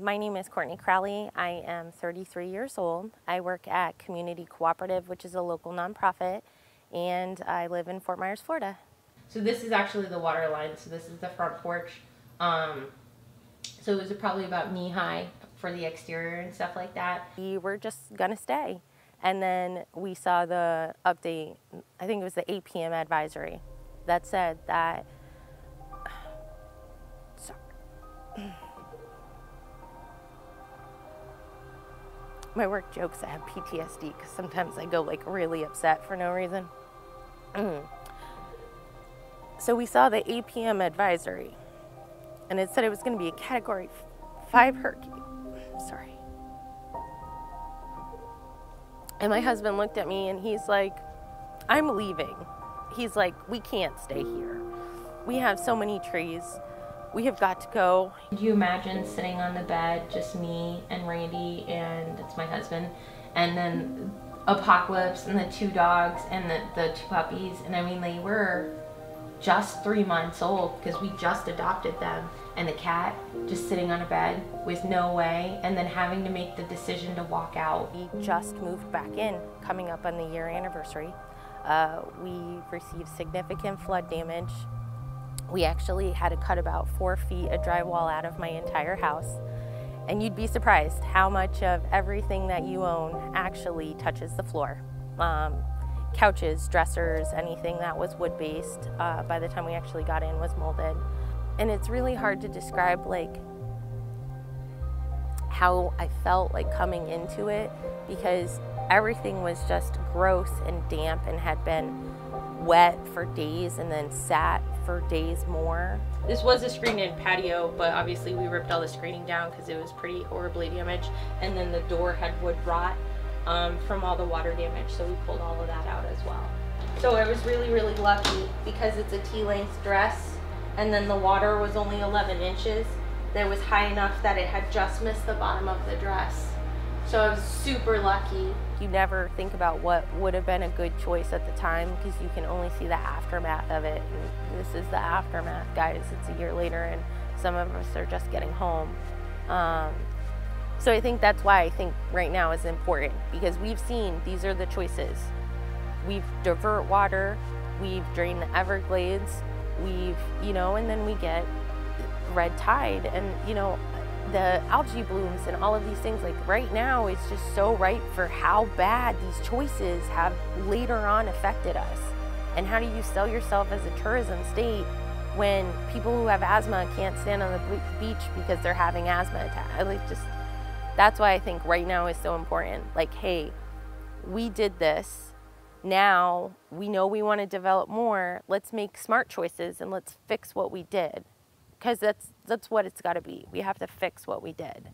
My name is Courtney Crowley. I am 33 years old. I work at Community Cooperative, which is a local nonprofit, and I live in Fort Myers, Florida. So this is actually the water line. So this is the front porch. So it was probably about knee-high for the exterior and stuff like that. We were just gonna stay. And then we saw the update, I think it was the 8 p.m. advisory, that said that, my work jokes I have PTSD because sometimes I go like really upset for no reason. So we saw the 8 p.m. advisory, and it said it was going to be a Category 5 hurricane. Sorry. And my husband looked at me and he's like, I'm leaving. He's like, we can't stay here. We have so many trees. We have got to go. Could you imagine sitting on the bed, just me and Randy, and it's my husband, and then Apocalypse and the 2 dogs and the 2 puppies, and I mean, they were just 3 months old because we just adopted them, and the cat just sitting on a bed with no way, and then having to make the decision to walk out. We just moved back in, coming up on the year anniversary. We received significant flood damage. We actually had to cut about 4 feet of drywall out of my entire house. And you'd be surprised how much of everything that you own actually touches the floor. Couches, dressers, anything that was wood-based, by the time we actually got in was molded. And it's really hard to describe like how I felt like coming into it, because everything was just gross and damp and had been wet for days and then sat for days more. This was a screened-in patio, but obviously we ripped all the screening down because it was pretty horribly damaged, and then the door had wood rot from all the water damage, so we pulled all of that out as well. So I was really, really lucky because it's a T-length dress, and then the water was only 11 inches. That was high enough that it had just missed the bottom of the dress. So I was super lucky. You never think about what would have been a good choice at the time because you can only see the aftermath of it. And this is the aftermath, guys. It's a year later and some of us are just getting home. So I think that's why I think right now is important, because we've seen these are the choices. We've divert water, we've drained the Everglades, we've, and then we get red tide and, the algae blooms and all of these things. Like right now is just so ripe for how bad these choices have later on affected us. And how do you sell yourself as a tourism state when people who have asthma can't stand on the beach because they're having asthma attacks? That's why I think right now is so important. Like, hey, we did this. Now we know we want to develop more. Let's make smart choices and let's fix what we did. Because that's what it's got to be. We have to fix what we did.